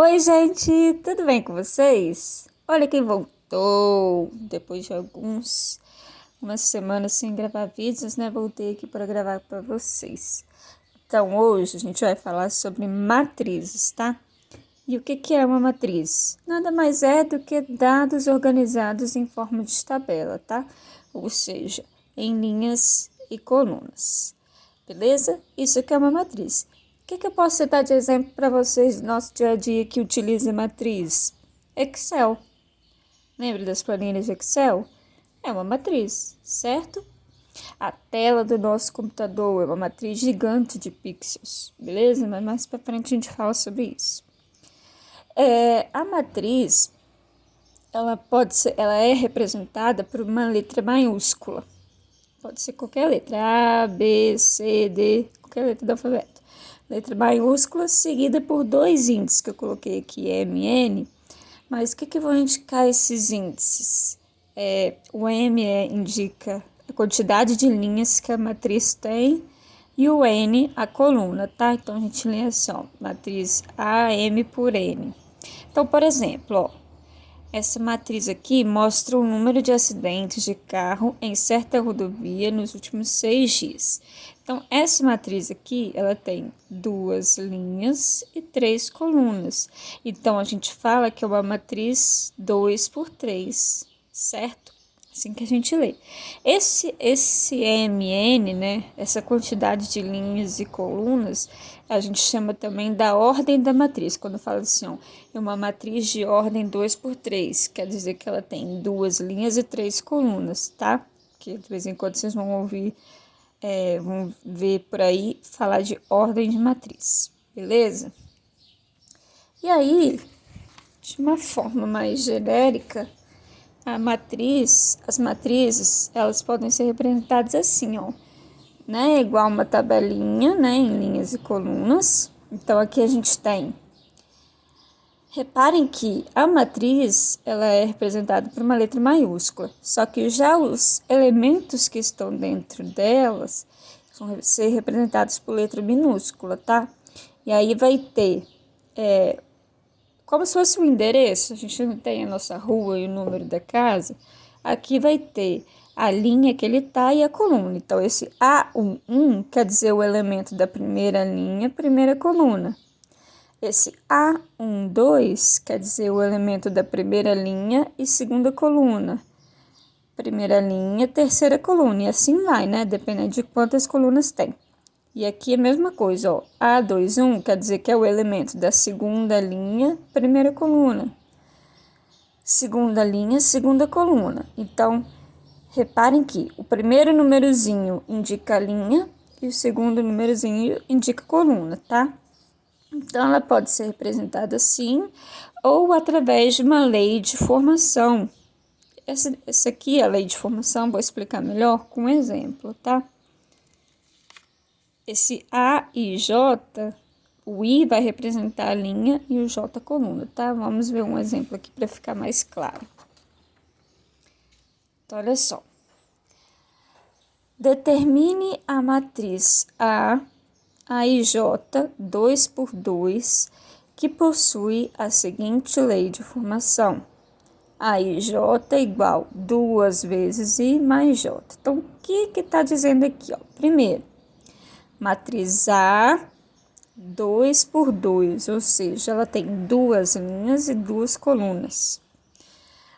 Oi, gente, tudo bem com vocês? Olha quem voltou depois de umas semanas sem gravar vídeos, né? Voltei aqui para gravar para vocês. Então, hoje a gente vai falar sobre matrizes, tá? E o que é uma matriz? Nada mais é do que dados organizados em forma de tabela, tá? Ou seja, em linhas e colunas. Beleza? Isso aqui é uma matriz. O que eu posso citar de exemplo para vocês do nosso dia a dia que utiliza matriz? Excel. Lembra das planilhas de Excel? É uma matriz, certo? A tela do nosso computador é uma matriz gigante de pixels, beleza? Mas mais para frente a gente fala sobre isso. A matriz, ela é representada por uma letra maiúscula. Pode ser qualquer letra, A, B, C, D, qualquer letra do alfabeto. Letra maiúscula seguida por dois índices que eu coloquei aqui, M, N. Mas o que vão indicar esses índices? O M indica a quantidade de linhas que a matriz tem e o N a coluna, tá? Então a gente lê assim, ó, matriz A, M por N. Então, por exemplo, ó, essa matriz aqui mostra o número de acidentes de carro em certa rodovia nos últimos 6 dias. Então, essa matriz aqui, ela tem 2 linhas e 3 colunas. Então, a gente fala que é uma matriz 2 por 3, certo? Assim que a gente lê. Esse MN, né, essa quantidade de linhas e colunas, a gente chama também da ordem da matriz. Quando fala assim, ó, é uma matriz de ordem 2 por 3, quer dizer que ela tem 2 linhas e 3 colunas, tá? Que de vez em quando vocês vão vão ver por aí falar de ordem de matriz, beleza? E aí, de uma forma mais genérica, as matrizes, elas podem ser representadas assim, ó, né? Igual uma tabelinha, né? Em linhas e colunas. Então, aqui a gente tem. Reparem que a matriz, ela é representada por uma letra maiúscula. Só que já os elementos que estão dentro delas vão ser representados por letra minúscula, tá? E aí vai ter como se fosse um endereço, a gente não tem a nossa rua e o número da casa, aqui vai ter a linha que ele tá e a coluna. Então, esse A11 quer dizer o elemento da primeira linha, primeira coluna. Esse A12 quer dizer o elemento da primeira linha e segunda coluna. Primeira linha, terceira coluna, e assim vai, né? Dependendo de quantas colunas tem. E aqui é a mesma coisa, ó. A21 quer dizer que é o elemento da segunda linha, primeira coluna. Segunda linha, segunda coluna. Então, reparem que o primeiro númerozinho indica a linha e o segundo númerozinho indica a coluna, tá? Então, ela pode ser representada assim ou através de uma lei de formação. Essa aqui, a lei de formação, vou explicar melhor com um exemplo, tá? Esse A e J, o I vai representar a linha e o J a coluna, tá? Vamos ver um exemplo aqui para ficar mais claro. Então, olha só. Determine a matriz A e J 2 por 2, que possui a seguinte lei de formação. A e J igual 2 vezes I mais J. Então, o que está dizendo aqui? Ó? Primeiro, matriz A 2 por 2, ou seja, ela tem 2 linhas e 2 colunas.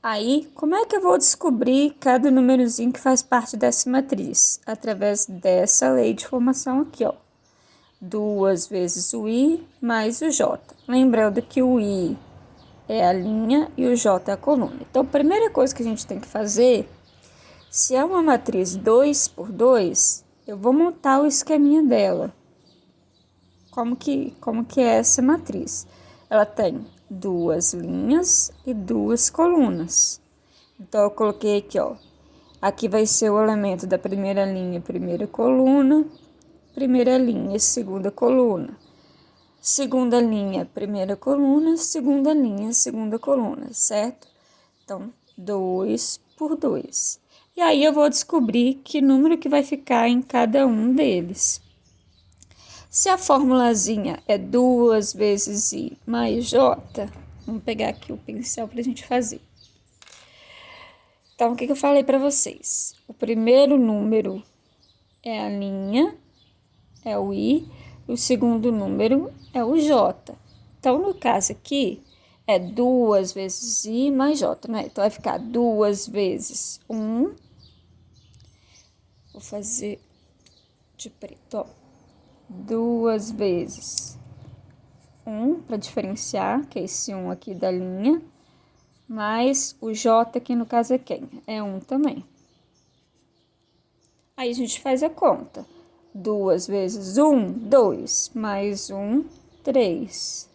Aí, como é que eu vou descobrir cada númerozinho que faz parte dessa matriz? Através dessa lei de formação aqui, ó. 2 vezes o I mais o J. Lembrando que o I é a linha e o J é a coluna. Então, a primeira coisa que a gente tem que fazer, se é uma matriz 2 por 2, eu vou montar o esqueminha dela. Como que é essa matriz? Ela tem 2 linhas e 2 colunas. Então, eu coloquei aqui, ó. Aqui vai ser o elemento da primeira linha, primeira coluna. Primeira linha, segunda coluna. Segunda linha, primeira coluna. Segunda linha, segunda coluna, certo? Então, 2 por 2. E aí, eu vou descobrir que número que vai ficar em cada um deles. Se a formulazinha é 2 vezes I mais J, vamos pegar aqui o pincel para a gente fazer. Então, o que eu falei para vocês? O primeiro número é a linha, é o I, o segundo número é o J. Então, no caso aqui, é 2 vezes I mais J, né? Então, vai ficar 2 vezes 1. Vou fazer de preto, ó. 2 vezes 1, para diferenciar, que é esse 1 aqui da linha, mais o J aqui no caso é quem? É 1 também. Aí a gente faz a conta. 2 vezes 1, 2, mais 1, 3.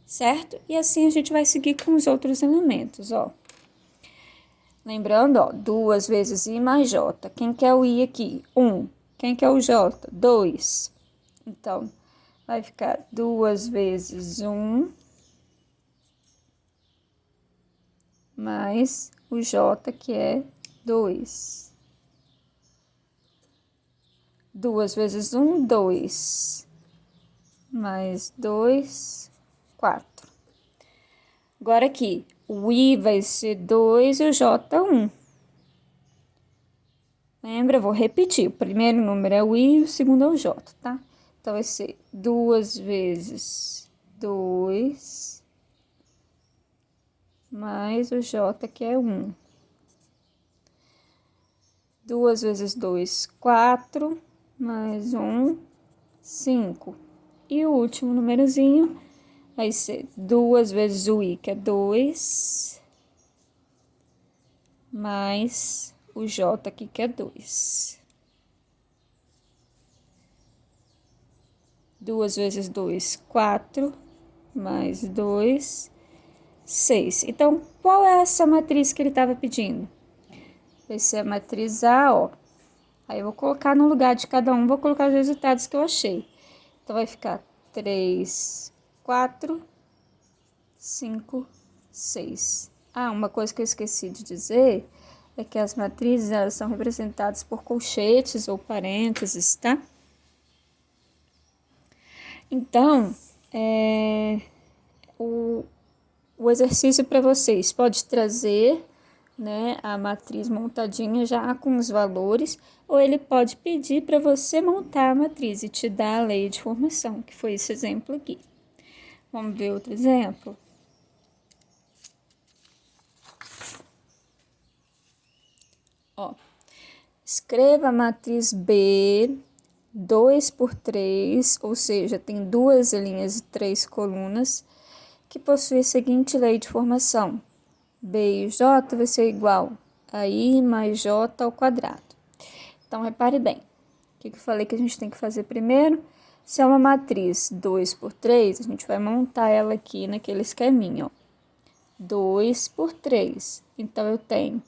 Certo? E assim a gente vai seguir com os outros elementos, ó. Lembrando, ó, 2 vezes I mais J. Quem que é o I aqui? 1. Quem que é o J? 2. Então, vai ficar 2 vezes 1 mais o J, que é 2. 2 vezes 1, 2. Mais 2, 4. Agora aqui, o I vai ser 2 e o J 1. Lembra? Eu vou repetir. O primeiro número é o I e o segundo é o J, tá? Então, vai ser 2 vezes 2 mais o J, que é 1. 2 vezes 2, 4, mais 1, 5. E o último númerozinho vai ser 2 vezes o I, que é 2, mais o J aqui, que é 2. 2 vezes 2, 4, mais 2, 6. Então, qual é essa matriz que ele estava pedindo? Vai ser a matriz A, ó. Aí eu vou colocar no lugar de cada um, vou colocar os resultados que eu achei. Então, vai ficar 3, 4, 5, 6. Ah, uma coisa que eu esqueci de dizer é que as matrizes, elas são representadas por colchetes ou parênteses, tá? Então, o exercício para vocês pode trazer, né, a matriz montadinha já com os valores, ou ele pode pedir para você montar a matriz e te dar a lei de formação, que foi esse exemplo aqui. Vamos ver outro exemplo? Ó, escreva a matriz B 2 por 3, ou seja, tem 2 linhas e 3 colunas, que possui a seguinte lei de formação. B e J vai ser igual a I mais J ao quadrado. Então, repare bem, o que eu falei que a gente tem que fazer primeiro? Se é uma matriz 2 por 3, a gente vai montar ela aqui naquele esqueminha, ó. 2 por 3. Então, eu tenho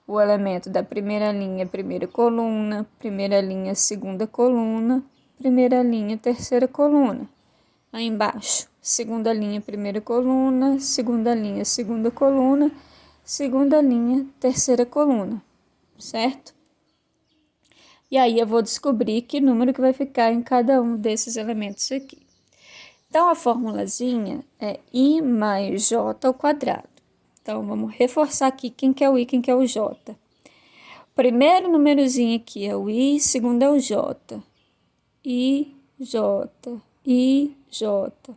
o elemento da primeira linha, primeira coluna, primeira linha, segunda coluna, primeira linha, terceira coluna. Aí embaixo, segunda linha, primeira coluna, segunda linha, segunda coluna, segunda linha, terceira coluna, certo? E aí eu vou descobrir que número que vai ficar em cada um desses elementos aqui. Então, a formulazinha é I mais J ao quadrado. Então, vamos reforçar aqui quem que é o I, quem que é o J. O primeiro númerozinho aqui é o I, segundo é o J. I, J, I, J.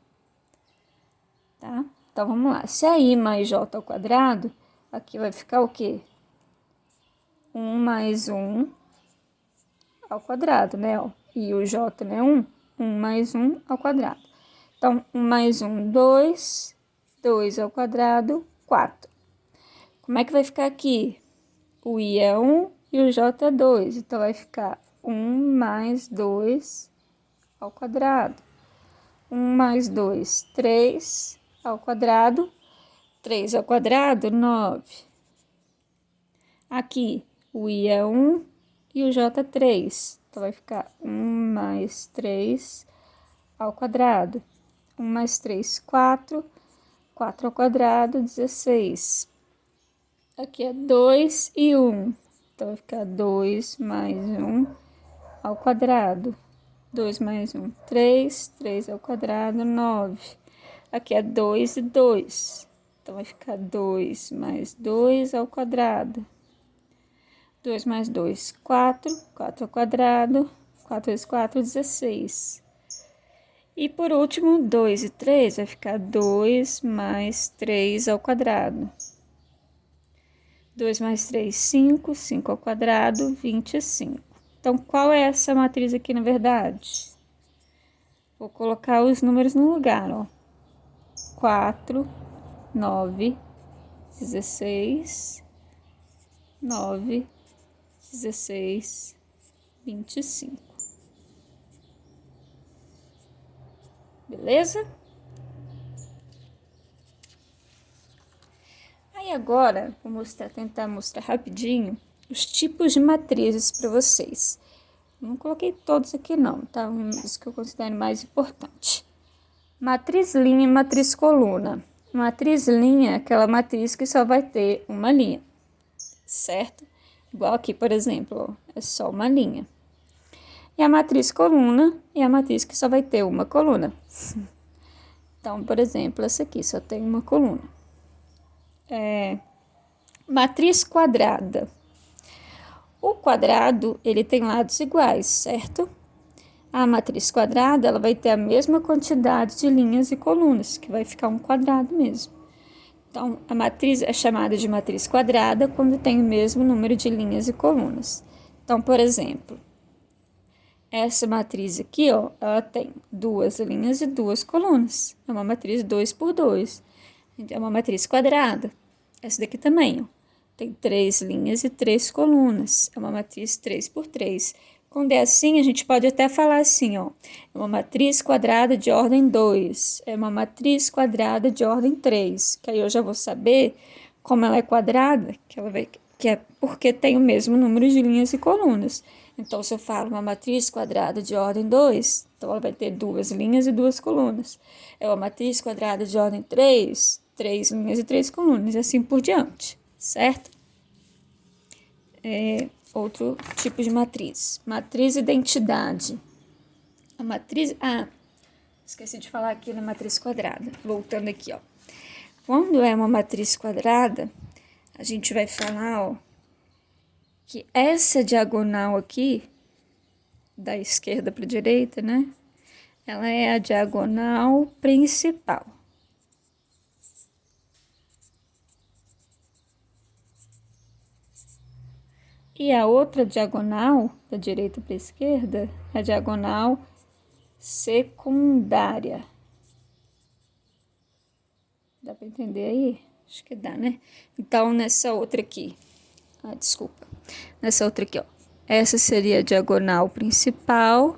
Tá? Então, vamos lá. Se é I mais J ao quadrado, aqui vai ficar o quê? 1 mais 1 ao quadrado, né? Ó. E o J, né? 1. 1 mais 1 ao quadrado. Então, 1 mais 1, 2. 2 ao quadrado, 4. Como é que vai ficar aqui? O I é 1 e o J é 2. Então, vai ficar 1 mais 2 ao quadrado. 1 mais 2, 3 ao quadrado. 3 ao quadrado, 9. Aqui, o I é 1 e o J é 3. Então, vai ficar 1 mais 3 ao quadrado. 1 mais 3, 4. 4 ao quadrado, 16. Aqui é 2 e 1. Então, vai ficar 2 mais 1 ao quadrado. 2 mais 1, 3. 3 ao quadrado, 9. Aqui é 2 e 2. Então, vai ficar 2 mais 2 ao quadrado. 2 mais 2, 4. 4 ao quadrado. 4 vezes 4, 16. E por último, 2 e 3 vai ficar 2 mais 3 ao quadrado. 2 mais 3, 5. 5 ao quadrado, 25. Então, qual é essa matriz aqui, na verdade? Vou colocar os números no lugar, ó. 4, 9, 16, 9, 16, 25. Beleza? Aí agora, vou tentar mostrar rapidinho os tipos de matrizes para vocês. Não coloquei todos aqui não, tá? Isso que eu considero mais importante. Matriz linha e matriz coluna. Matriz linha é aquela matriz que só vai ter uma linha, certo? Igual aqui, por exemplo, ó, é só uma linha. E a matriz coluna é a matriz que só vai ter uma coluna. Então, por exemplo, essa aqui só tem uma coluna. Matriz quadrada. O quadrado, ele tem lados iguais, certo? A matriz quadrada, ela vai ter a mesma quantidade de linhas e colunas, que vai ficar um quadrado mesmo. Então, a matriz é chamada de matriz quadrada quando tem o mesmo número de linhas e colunas. Então, por exemplo, essa matriz aqui, ó, ela tem 2 linhas e 2 colunas. É uma matriz 2 por 2. É uma matriz quadrada. Essa daqui também, ó, tem 3 linhas e 3 colunas. É uma matriz 3 por 3. Quando é assim, a gente pode até falar assim, ó, é uma matriz quadrada de ordem 2, é uma matriz quadrada de ordem 3, que aí eu já vou saber como ela é quadrada, que é porque tem o mesmo número de linhas e colunas. Então, se eu falo uma matriz quadrada de ordem 2, então ela vai ter 2 linhas e 2 colunas. É uma matriz quadrada de ordem 3, 3 linhas e 3 colunas, e assim por diante, certo? Outro tipo de matriz. Matriz identidade. A matriz... esqueci de falar aqui na matriz quadrada. Voltando aqui, ó. Quando é uma matriz quadrada, a gente vai falar, ó, que essa diagonal aqui, da esquerda para a direita, né? Ela é a diagonal principal. E a outra diagonal, da direita para a esquerda, é a diagonal secundária. Dá para entender aí? Acho que dá, né? Então, nessa outra aqui, desculpa. Nessa outra aqui, ó. Essa seria a diagonal principal.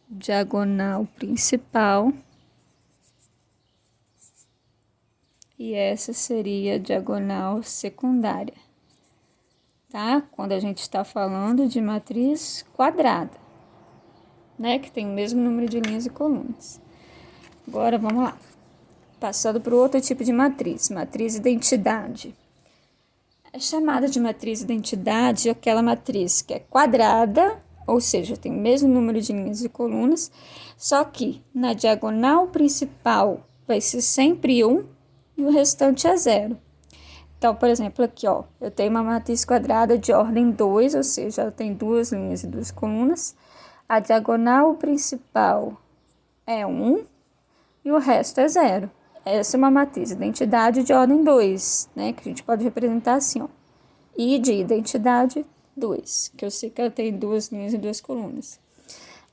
Diagonal principal. E essa seria a diagonal secundária, tá? Quando a gente está falando de matriz quadrada, né? Que tem o mesmo número de linhas e colunas. Agora, vamos lá. Passando para o outro tipo de matriz, matriz identidade. É chamada de matriz identidade aquela matriz que é quadrada, ou seja, tem o mesmo número de linhas e colunas, só que na diagonal principal vai ser sempre 1 e o restante é 0. Então, por exemplo, aqui, ó, eu tenho uma matriz quadrada de ordem 2, ou seja, ela tem 2 linhas e 2 colunas. A diagonal principal é 1 e o resto é 0. Essa é uma matriz identidade de ordem 2, né? Que a gente pode representar assim, ó. I de identidade 2, que eu sei que ela tem 2 linhas e 2 colunas.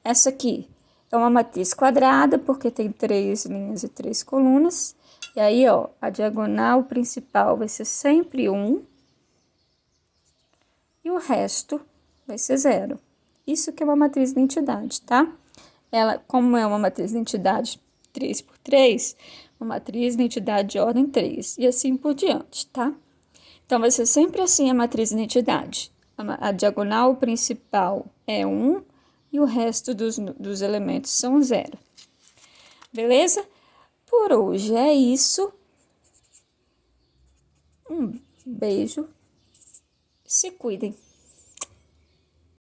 Essa aqui é uma matriz quadrada, porque tem 3 linhas e 3 colunas. E aí, ó, a diagonal principal vai ser sempre 1 e o resto vai ser 0. Isso que é uma matriz de identidade, tá? Ela, como é uma matriz de identidade 3 por 3, uma matriz de identidade de ordem 3 e assim por diante, tá? Então, vai ser sempre assim a matriz de identidade. A diagonal principal é 1 e o resto dos elementos são 0. Beleza? Por hoje é isso. Um beijo. Se cuidem.